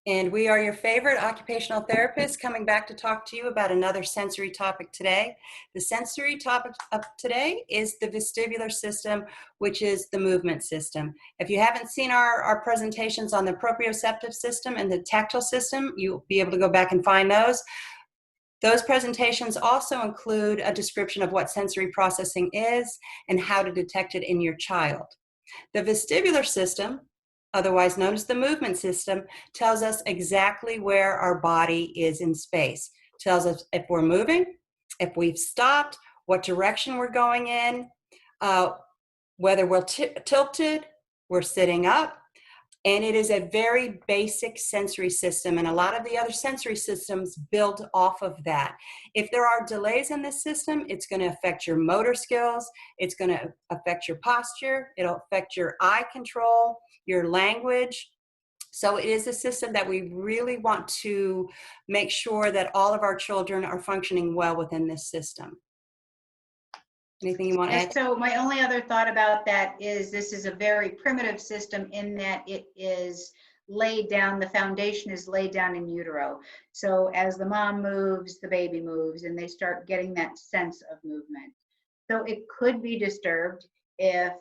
And we are your favorite occupational therapists coming back to talk to you about another sensory topic today. The sensory topic of today is the vestibular system, which is the movement system. If you haven't seen our presentations on the proprioceptive system and the tactile system, you'll be able to go back and find those. Those presentations also include a description of what sensory processing is and how to detect it in your child. The vestibular system, otherwise known as the movement system, tells us exactly where our body is in space. Tells us if we're moving, if we've stopped, what direction we're going in, whether we're tilted, we're sitting up. And it is a very basic sensory system, and a lot of the other sensory systems build off of that. If there are delays in this system, it's going to affect your motor skills, it's going to affect your posture, it'll affect your eye control, your language. So it is a system that we really want to make sure that all of our children are functioning well within this system. Anything you want to add? So my only other thought about that is this is a very primitive system in that it is laid down, the foundation is laid down in utero. So as the mom moves, the baby moves, and they start getting that sense of movement. So it could be disturbed if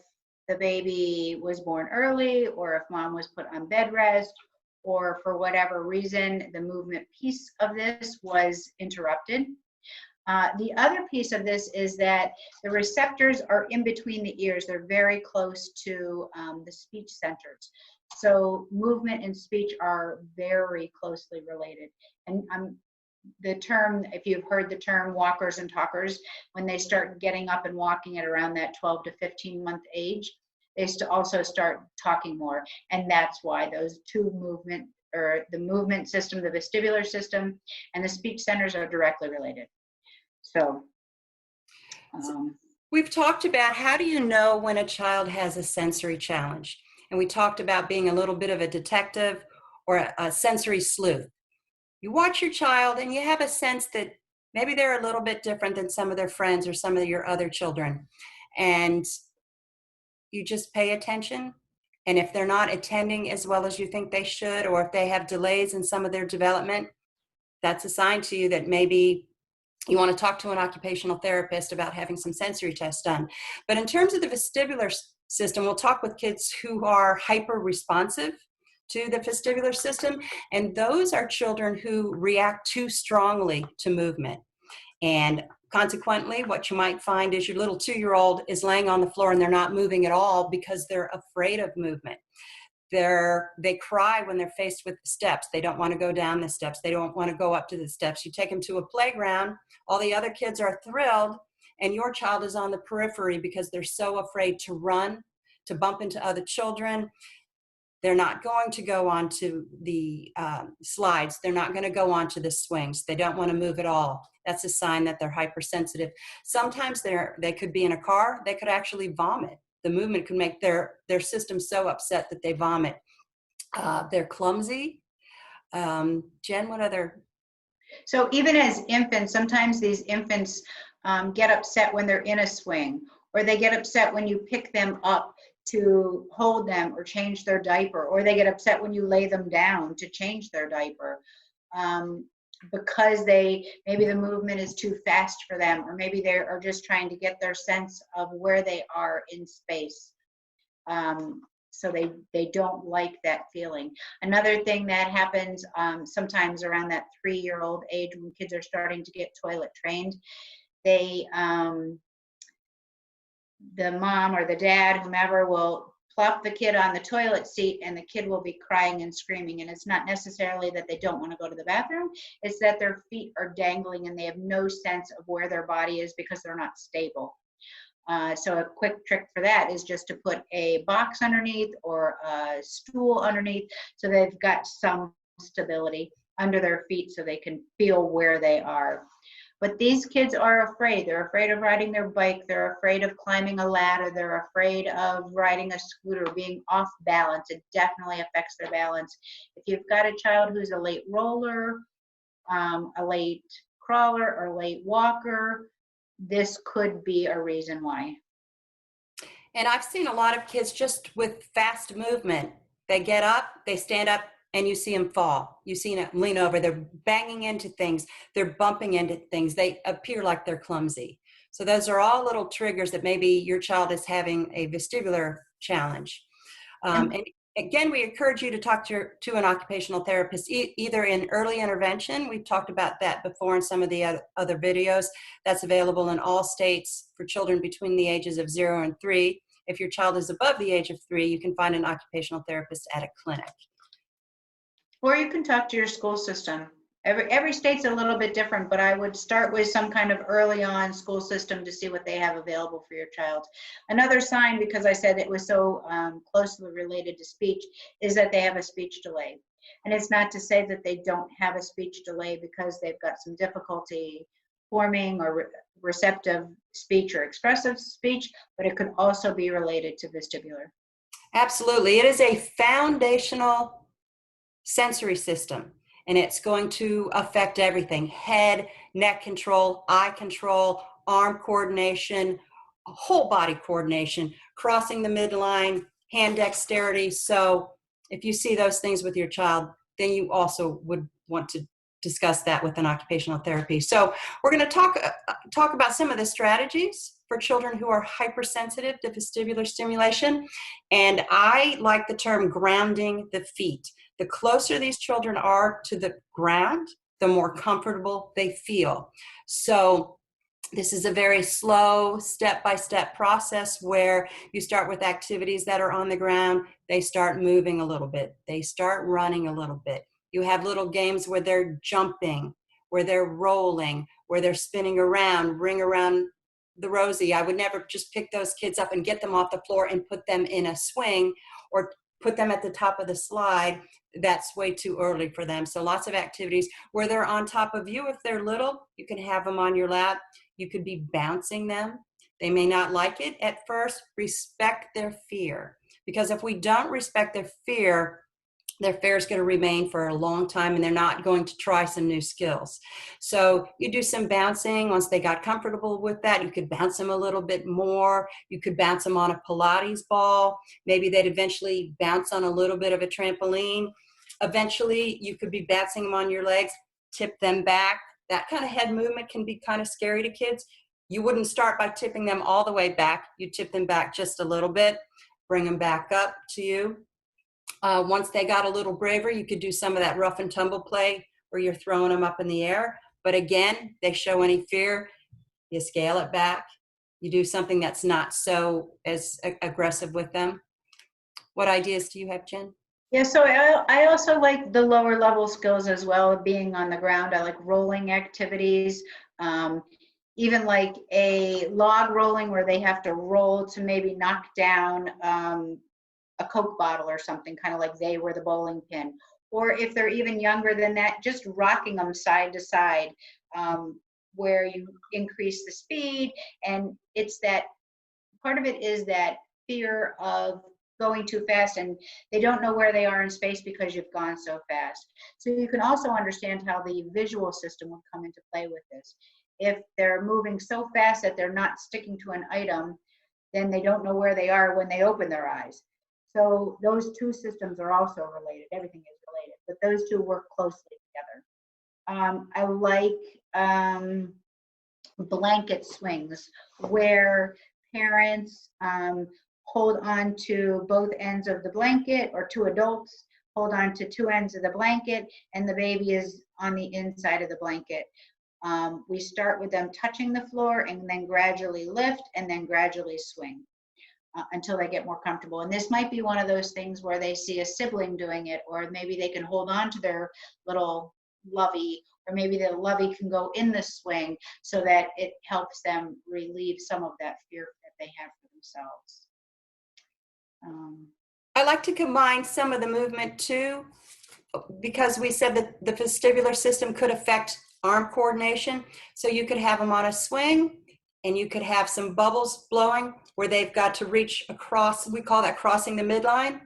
the baby was born early, or if mom was put on bed rest, or for whatever reason, the movement piece of this was interrupted. The other piece of this is that the receptors are in between the ears. They're very close to the speech centers. So movement and speech are very closely related. And the term, if you've heard the term walkers and talkers, when they start getting up and walking at around that 12 to 15 month age, they also start talking more. And that's why those two movement, or the movement system, the vestibular system, and the speech centers are directly related. So we've talked about how do you know when a child has a sensory challenge, and we talked about being a little bit of a detective or a sensory sleuth. You watch your child and you have a sense that maybe they're a little bit different than some of their friends or some of your other children, and you just pay attention. And if they're not attending as well as you think they should, or if they have delays in some of their development, that's a sign to you that maybe you want to talk to an occupational therapist about having some sensory tests done. But in terms of the vestibular system, we'll talk with kids who are hyper responsive to the vestibular system. And those are children who react too strongly to movement. And consequently, what you might find is your little 2-year-old is laying on the floor and they're not moving at all because they're afraid of movement. They cry when they're faced with the steps. They don't want to go down the steps. They don't want to go up to the steps. You take them to a playground, all the other kids are thrilled, and your child is on the periphery because they're so afraid to run, to bump into other children. They're not going to go onto the slides. They're not going to go onto the swings. They don't want to move at all. That's a sign that they're hypersensitive. Sometimes they could be in a car. They could actually vomit. The movement can make their system so upset that they vomit. They're clumsy. Jen, what other? So even as infants, sometimes these infants get upset when they're in a swing, or they get upset when you pick them up to hold them or change their diaper, or they get upset when you lay them down to change their diaper. Because maybe the movement is too fast for them, or maybe they are just trying to get their sense of where they are in space. So they don't like that feeling. Another thing that happens sometimes around that 3-year-old age, when kids are starting to get toilet trained, the mom or the dad, whomever, will plop the kid on the toilet seat, and the kid will be crying and screaming. And it's not necessarily that they don't want to go to the bathroom, it's that their feet are dangling and they have no sense of where their body is because they're not stable. So a quick trick for that is just to put a box underneath or a stool underneath, so they've got some stability under their feet so they can feel where they are. But these kids are afraid. They're afraid of riding their bike. They're afraid of climbing a ladder. They're afraid of riding a scooter, being off balance. It definitely affects their balance. If you've got a child who's a late roller, a late crawler, or late walker, this could be a reason why. And I've seen a lot of kids just with fast movement. They get up, they stand up, and you see them fall. You see them lean over. They're banging into things. They're bumping into things. They appear like they're clumsy. So those are all little triggers that maybe your child is having a vestibular challenge. And again, we encourage you to talk to an occupational therapist, either in early intervention. We've talked about that before in some of the other videos. That's available in all states for children between the ages of 0 and 3. If your child is above the age of 3, you can find an occupational therapist at a clinic. Or you can talk to your school system. Every state's a little bit different, but I would start with some kind of early on school system to see what they have available for your child. Another sign, because I said it was so closely related to speech, is that they have a speech delay. And it's not to say that they don't have a speech delay because they've got some difficulty forming or receptive speech or expressive speech, but it could also be related to vestibular. Absolutely. It is a foundational sensory system, and it's going to affect everything: head, neck control, eye control, arm coordination, whole body coordination, crossing the midline, hand dexterity. So if you see those things with your child, then you also would want to discuss that with an occupational therapy. So we're going to talk about some of the strategies for children who are hypersensitive to vestibular stimulation. And I like the term grounding the feet. The closer these children are to the ground, the more comfortable they feel. So this is a very slow, step-by-step process where you start with activities that are on the ground. They start moving a little bit. They start running a little bit. You have little games where they're jumping, where they're rolling, where they're spinning around, ring around the rosy. I would never just pick those kids up and get them off the floor and put them in a swing or put them at the top of the slide. That's way too early for them. So lots of activities where they're on top of you. If they're little, you can have them on your lap. You could be bouncing them. They may not like it at first. Respect their fear. Because if we don't respect their fear is going to remain for a long time, and they're not going to try some new skills. So you do some bouncing. Once they got comfortable with that, you could bounce them a little bit more. You could bounce them on a Pilates ball. Maybe they'd eventually bounce on a little bit of a trampoline. Eventually, you could be bouncing them on your legs, tip them back. That kind of head movement can be kind of scary to kids. You wouldn't start by tipping them all the way back. You tip them back just a little bit, bring them back up to you. Once they got a little braver, you could do some of that rough and tumble play where you're throwing them up in the air. But again, they show any fear, you scale it back. You do something that's not so as aggressive with them. What ideas do you have, Jen? Yeah, so I also like the lower level skills as well, being on the ground. I like rolling activities, even like a log rolling where they have to roll to maybe knock down a Coke bottle or something, kind of like they were the bowling pin. Or if they're even younger than that, just rocking them side to side, where you increase the speed. And it's that part of it is that fear of going too fast, and they don't know where they are in space because you've gone so fast. So you can also understand how the visual system would come into play with this. If they're moving so fast that they're not sticking to an item, then they don't know where they are when they open their eyes. So those two systems are also related. Everything is related, but those two work closely together. I like blanket swings where parents hold on to both ends of the blanket, or two adults hold on to two ends of the blanket, and the baby is on the inside of the blanket. We start with them touching the floor and then gradually lift and then gradually swing until they get more comfortable. And this might be one of those things where they see a sibling doing it, or maybe they can hold on to their little lovey, or maybe the lovey can go in the swing so that it helps them relieve some of that fear that they have for themselves. I like to combine some of the movement too, because we said that the vestibular system could affect arm coordination. So you could have them on a swing, and you could have some bubbles blowing where they've got to reach across. We call that crossing the midline.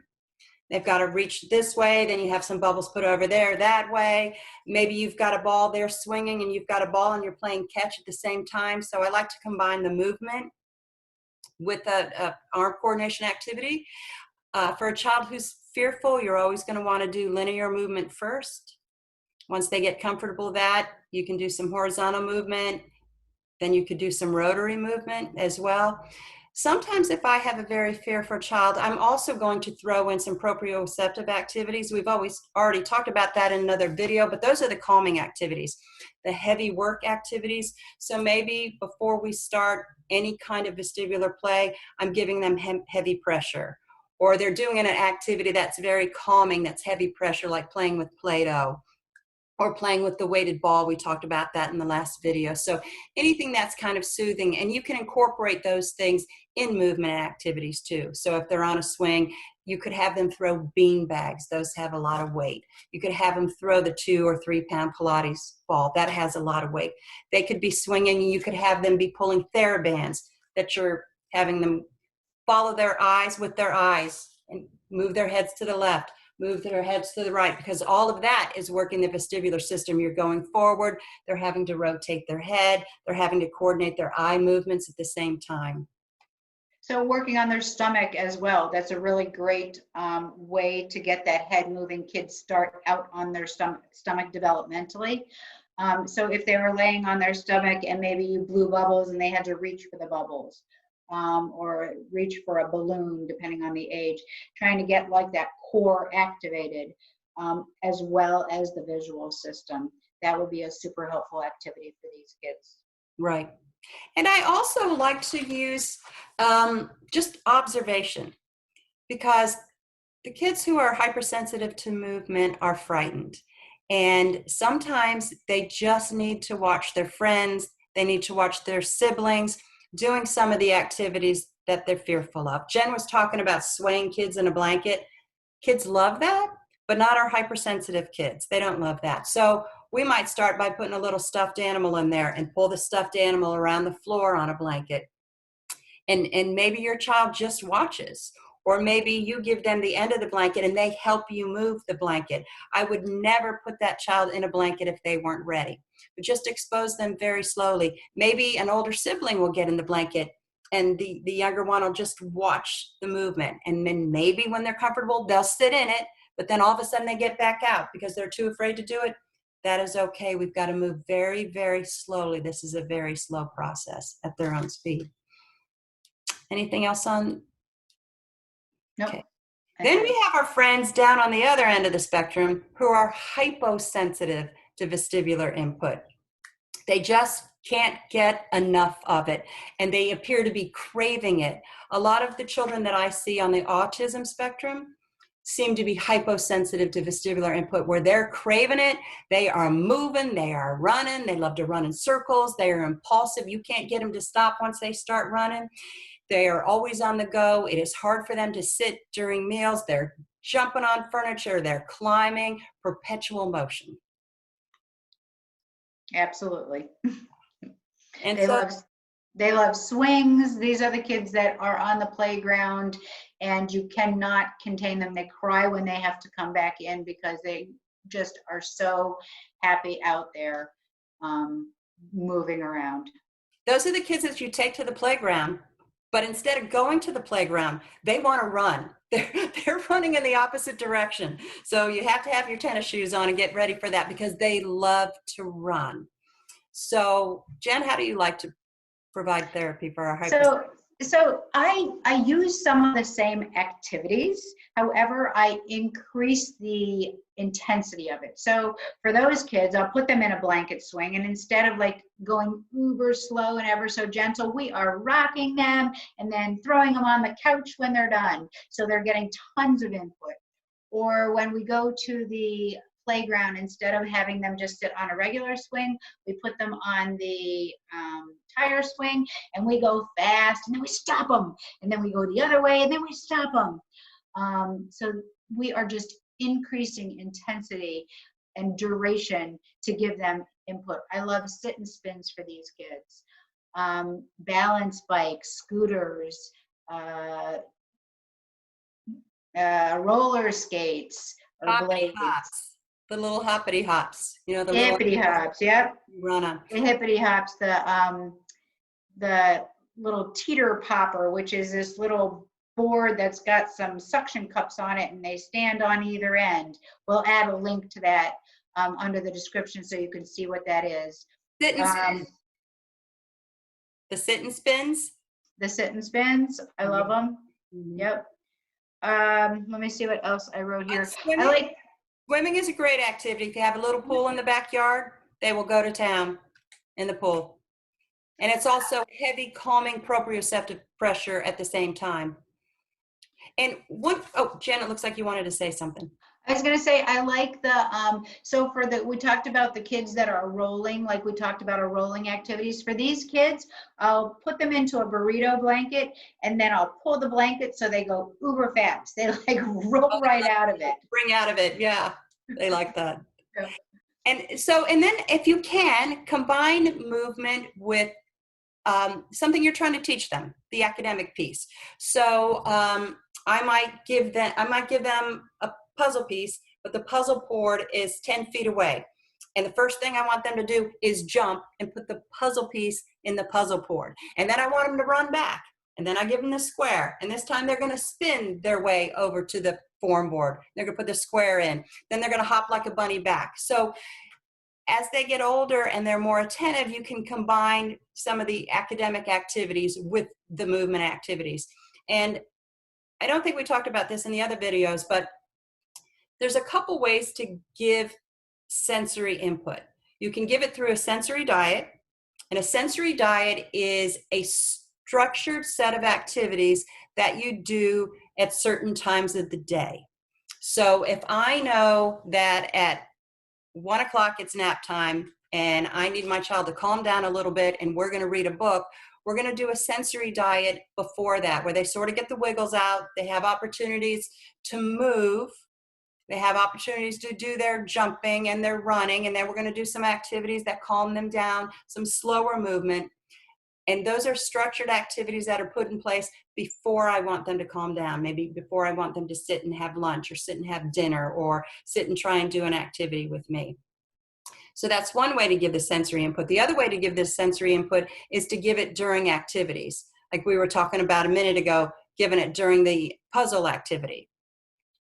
They've got to reach this way. Then you have some bubbles put over there that way. Maybe you've got a ball there swinging, and you've got a ball and you're playing catch at the same time. So I like to combine the movement with a arm coordination activity. For a child who's fearful, you're always going to want to do linear movement first. Once they get comfortable with that, you can do some horizontal movement. Then you could do some rotary movement as well. Sometimes if I have a very fearful child, I'm also going to throw in some proprioceptive activities. We've already talked about that in another video, but those are the calming activities, the heavy work activities. So maybe before we start any kind of vestibular play, I'm giving them heavy pressure, or they're doing an activity that's very calming, that's heavy pressure, like playing with Play-Doh, or playing with the weighted ball. We talked about that in the last video. So anything that's kind of soothing, and you can incorporate those things in movement activities too. So if they're on a swing, you could have them throw bean bags. Those have a lot of weight. You could have them throw the 2 or 3 pound Pilates ball. That has a lot of weight. They could be swinging. You could have them be pulling TheraBands that you're having them follow their eyes with their eyes and move their heads to the left, move their heads to the right, because all of that is working the vestibular system. You're going forward, they're having to rotate their head, they're having to coordinate their eye movements at the same time. So working on their stomach as well, that's a really great way to get that head moving. Kids start out on their stomach developmentally. So if they were laying on their stomach and maybe you blew bubbles and they had to reach for the bubbles, or reach for a balloon, depending on the age, trying to get like that core activated, as well as the visual system. That would be a super helpful activity for these kids. Right. And I also like to use just observation, because the kids who are hypersensitive to movement are frightened. And sometimes they just need to watch their friends, they need to watch their siblings doing some of the activities that they're fearful of. Jen was talking about swaying kids in a blanket. Kids love that, but not our hypersensitive kids. They don't love that. So we might start by putting a little stuffed animal in there and pull the stuffed animal around the floor on a blanket. And maybe your child just watches, or maybe you give them the end of the blanket and they help you move the blanket. I would never put that child in a blanket if they weren't ready, but just expose them very slowly. Maybe an older sibling will get in the blanket and the younger one will just watch the movement. And then maybe when they're comfortable, they'll sit in it, but then all of a sudden they get back out because they're too afraid to do it. That is okay. We've got to move very, very slowly. This is a very slow process at their own speed. Anything else on? Nope. Okay. Then we have our friends down on the other end of the spectrum who are hyposensitive to vestibular input. They just can't get enough of it, and they appear to be craving it. A lot of the children that I see on the autism spectrum seem to be hyposensitive to vestibular input, where they're craving it. They are moving, they are running, they love to run in circles, they are impulsive. You can't get them to stop once they start running. They are always on the go. It is hard for them to sit during meals. They're jumping on furniture, they're climbing, perpetual motion. Absolutely. And they love swings. These are the kids that are on the playground and you cannot contain them. They cry when they have to come back in because they just are so happy out there, moving around. those are the kids that you take to the playground, but instead of going to the playground, they want to run. They're running in the opposite direction. So you have to have your tennis shoes on and get ready for that, because they love to run. So Jen, how do you like to provide therapy for our hypersensitive? So I use some of the same activities. However, I increase the intensity of it. So for those kids, I'll put them in a blanket swing, and instead of like going uber slow and ever so gentle, we are rocking them and then throwing them on the couch when they're done. So they're getting tons of input. Or when we go to the playground, instead of having them just sit on a regular swing, we put them on the tire swing, and we go fast, and then we stop them, and then we go the other way, and then we stop them. So we are just increasing intensity and duration to give them input. I love sit and spins for these kids. Balance bikes, scooters, roller skates, or blades. Hops. The little hoppity hops, you know, the Hippity hops, yep. run on. The hippity hops, the little teeter popper, which is this little board that's got some suction cups on it and they stand on either end. We'll add a link to that under the description so you can see what that is. Sit and spin. The sit and spins. The sit and spins, I love them. Yep. Let me see what else I wrote here. Swimming is a great activity. If you have a little pool in the backyard, they will go to town in the pool. And it's also heavy, calming proprioceptive pressure at the same time. And Jen, it looks like you wanted to say something. I was going to say, I like the, so for we talked about the kids that are rolling, like we talked about our rolling activities. For these kids, I'll put them into a burrito blanket and then I'll pull the blanket so they go uber fast. They like roll right out of it. Bring out of it, yeah. They like that. Yeah. And then if you can, combine movement with something you're trying to teach them, the academic piece. So I might give them a puzzle piece, but the puzzle board is 10 feet away. And the first thing I want them to do is jump and put the puzzle piece in the puzzle board. And then I want them to run back. And then I give them the square. And this time they're going to spin their way over to the form board. They're going to put the square in. Then they're going to hop like a bunny back. So as they get older and they're more attentive, you can combine some of the academic activities with the movement activities. And I don't think we talked about this in the other videos, but there's a couple ways to give sensory input. You can give it through a sensory diet, and a sensory diet is a structured set of activities that you do at certain times of the day. So if I know that at 1 o'clock it's nap time and I need my child to calm down a little bit and we're going to read a book, we're going to do a sensory diet before that where they sort of get the wiggles out, they have opportunities to move, they have opportunities to do their jumping and their running, and then we're going to do some activities that calm them down, some slower movement. And those are structured activities that are put in place before I want them to calm down, maybe before I want them to sit and have lunch or sit and have dinner or sit and try and do an activity with me. So that's one way to give the sensory input. The other way to give this sensory input is to give it during activities. Like we were talking about a minute ago, giving it during the puzzle activity.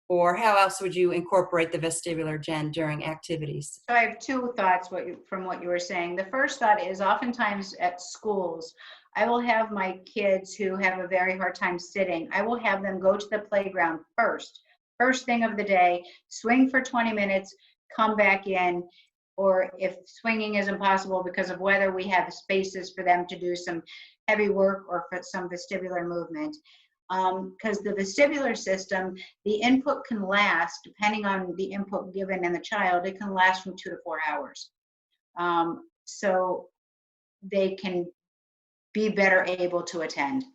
Or how else would you incorporate the vestibular, Jen, during activities? So I have two thoughts from what you were saying. The first thought is oftentimes at schools, I will have my kids who have a very hard time sitting, I will have them go to the playground first thing of the day, swing for 20 minutes, come back in, or if swinging isn't possible because of weather, we have spaces for them to do some heavy work or for some vestibular movement. Because the vestibular system, the input can last, depending on the input given in the child, it can last from 2 to 4 hours. So they can be better able to attend.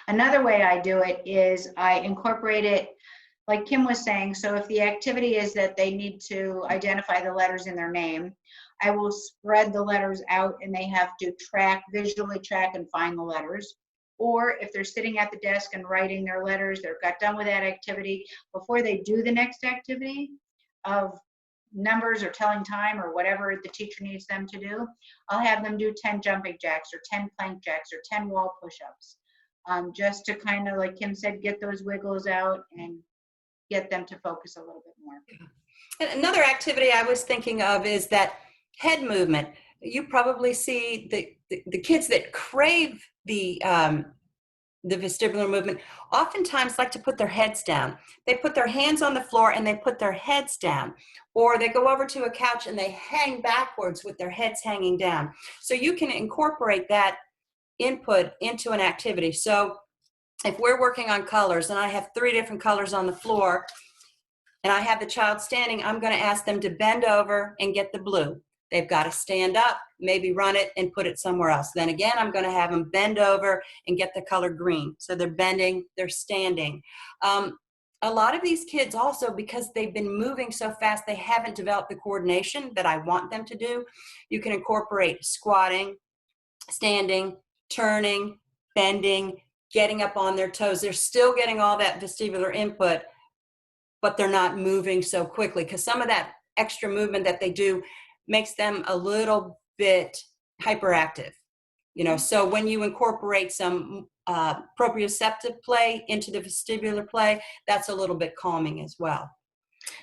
Another way I do it is I incorporate it, like Kim was saying, so if the activity is that they need to identify the letters in their name, I will spread the letters out and they have to visually track and find the letters. Or if they're sitting at the desk and writing their letters, they're got done with that activity, before they do the next activity of numbers or telling time or whatever the teacher needs them to do, I'll have them do 10 jumping jacks or 10 plank jacks or 10 wall push-ups, just to kind of, like Kim said, get those wiggles out and get them to focus a little bit more. And another activity I was thinking of is that head movement. You probably see the kids that crave the vestibular movement oftentimes like to put their heads down. They put their hands on the floor and they put their heads down, or they go over to a couch and they hang backwards with their heads hanging down. So you can incorporate that input into an activity. So if we're working on colors and I have 3 different colors on the floor and I have the child standing, I'm going to ask them to bend over and get the blue. They've got to stand up, maybe run it and put it somewhere else. Then again, I'm going to have them bend over and get the color green. So they're bending, they're standing. A lot of these kids also, because they've been moving so fast, they haven't developed the coordination that I want them to do. You can incorporate squatting, standing, turning, bending, getting up on their toes. They're still getting all that vestibular input, but they're not moving so quickly because some of that extra movement that they do makes them a little bit hyperactive. So when you incorporate some proprioceptive play into the vestibular play, that's a little bit calming as well.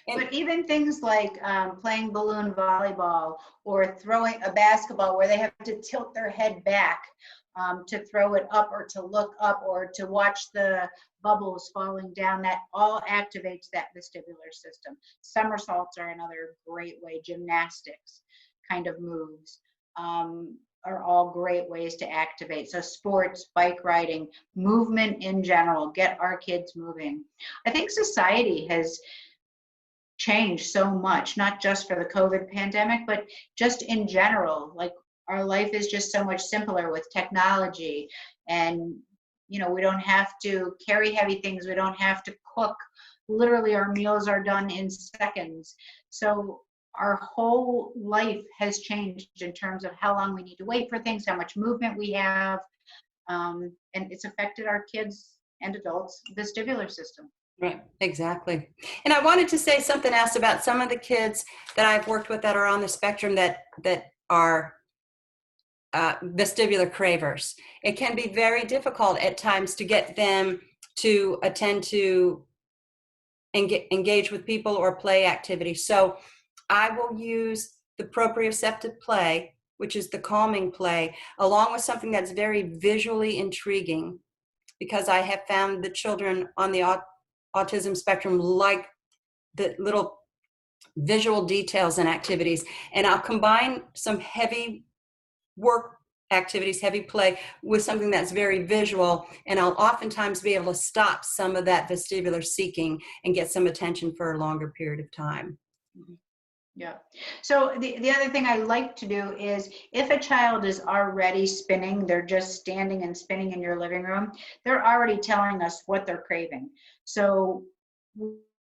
But even things like playing balloon volleyball or throwing a basketball where they have to tilt their head back to throw it up or to look up or to watch the bubbles falling down, that all activates that vestibular system. Somersaults are another great way. Gymnastics kind of moves are all great ways to activate. So sports, bike riding, movement in general, get our kids moving. I think society has changed so much, not just for the COVID pandemic, but just in general. Like our life is just so much simpler with technology, and we don't have to carry heavy things. We don't have to cook. Literally, our meals are done in seconds. So our whole life has changed in terms of how long we need to wait for things, how much movement we have, and it's affected our kids and adults' vestibular system. Right, exactly. And I wanted to say something else about some of the kids that I've worked with that are on the spectrum that are vestibular cravers. It can be very difficult at times to get them to attend to engage with people or play activities. So I will use the proprioceptive play, which is the calming play, along with something that's very visually intriguing, because I have found the children on the autism spectrum like the little visual details and activities. And I'll combine some heavy work activities, heavy play, with something that's very visual, and I'll oftentimes be able to stop some of that vestibular seeking and get some attention for a longer period of time. Yeah. So the other thing I like to do is, if a child is already spinning, they're just standing and spinning in your living room, they're already telling us what they're craving. So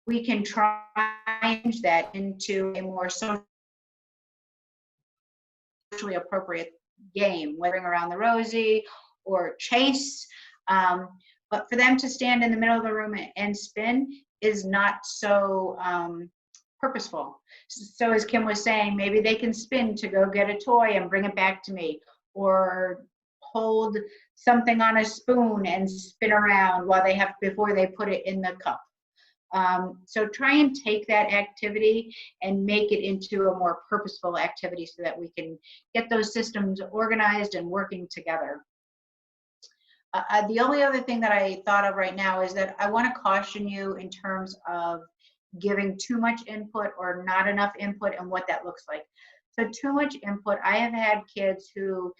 we can try and change that into a more socially appropriate game, whether around the rosy or chase. But for them to stand in the middle of the room and spin is not so purposeful. So as Kim was saying, maybe they can spin to go get a toy and bring it back to me, or hold something on a spoon and spin around before they put it in the cup. So try and take that activity and make it into a more purposeful activity so that we can get those systems organized and working together. The only other thing that I thought of right now is that I want to caution you in terms of giving too much input or not enough input and what that looks like. So too much input, I have had kids who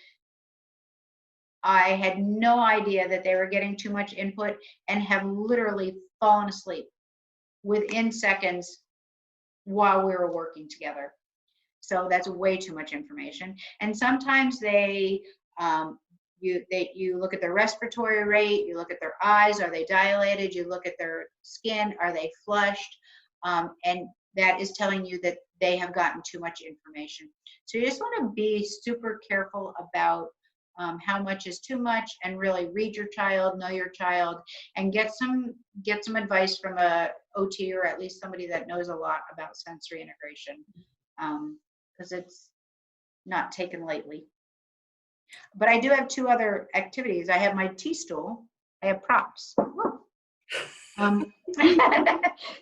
I had no idea that they were getting too much input and have literally fallen asleep within seconds while we were working together. So that's way too much information. And sometimes you look at their respiratory rate, you look at their eyes, are they dilated? You look at their skin, are they flushed? And that is telling you that they have gotten too much information. So you just want to be super careful about how much is too much, and really read your child, know your child, and get some advice from a OT, or at least somebody that knows a lot about sensory integration, because it's not taken lightly. But I do have two other activities. I have my tea stool. I have props.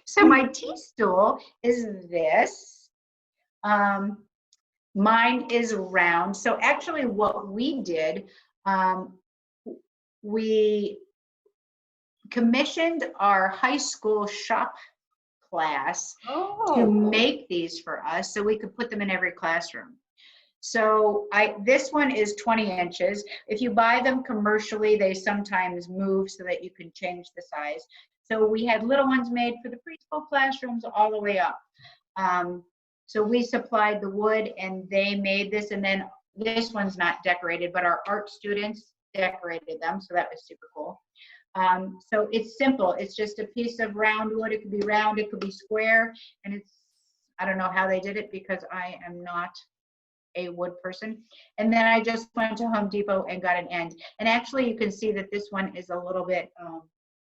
So my tea stool is this. Mine is round. So actually what we did, we commissioned our high school shop class to make these for us so we could put them in every classroom. So this one is 20 inches. If you buy them commercially, they sometimes move so that you can change the size. So we had little ones made for the preschool classrooms all the way up. So we supplied the wood and they made this, and then this one's not decorated, but our art students decorated them, so that was super cool. So it's simple. It's just a piece of round wood. It could be round, it could be square, and I don't know how they did it because I am not a wood person. And then I just went to Home Depot and got an end. And actually you can see that this one is a little bit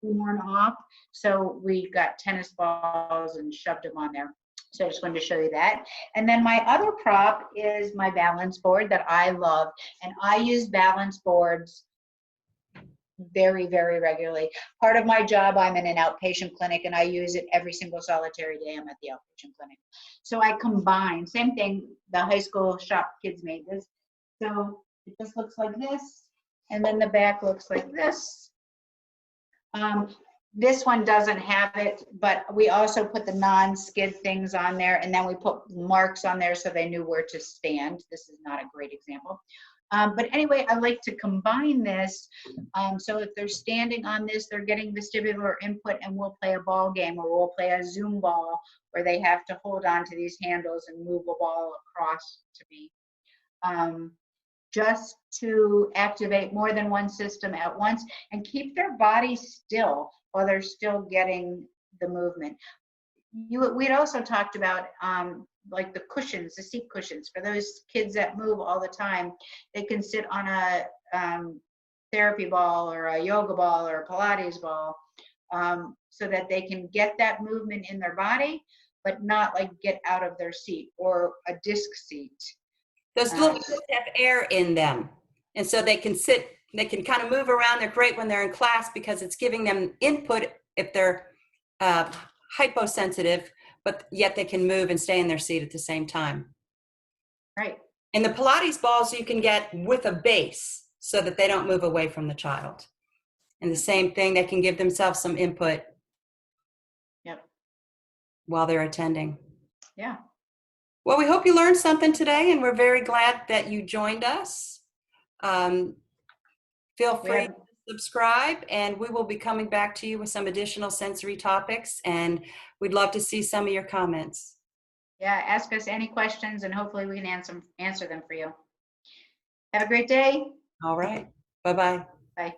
worn off. So we got tennis balls and shoved them on there. So I just wanted to show you that. And then my other prop is my balance board that I love. And I use balance boards very, very regularly. Part of my job, I'm in an outpatient clinic, and I use it every single solitary day I'm at the outpatient clinic. So I combine, same thing, the high school shop kids made this. So it just looks like this, and then the back looks like this. This one doesn't have it, but we also put the non-skid things on there, and then we put marks on there so they knew where to stand. This is not a great example. But anyway, I like to combine this. So if they're standing on this, they're getting vestibular input, and we'll play a ball game, or we'll play a Zoom ball where they have to hold on to these handles and move a ball across to me. Just to activate more than one system at once and keep their body still while they're still getting the movement. We'd also talked about like the cushions, the seat cushions. For those kids that move all the time, they can sit on a therapy ball or a yoga ball or a Pilates ball, so that they can get that movement in their body, but not like get out of their seat, or a disc seat. Those little kids have air in them, and so they can sit, they can kind of move around. They're great when they're in class because it's giving them input if they're hyposensitive, but yet they can move and stay in their seat at the same time. Right. And the Pilates balls you can get with a base so that they don't move away from the child. And the same thing, they can give themselves some input. Yep. While they're attending. Yeah. Well, we hope you learned something today, and we're very glad that you joined us. Feel free to subscribe, and we will be coming back to you with some additional sensory topics, and we'd love to see some of your comments. Yeah, ask us any questions, and hopefully we can answer them for you. Have a great day. All right. Bye-bye. Bye.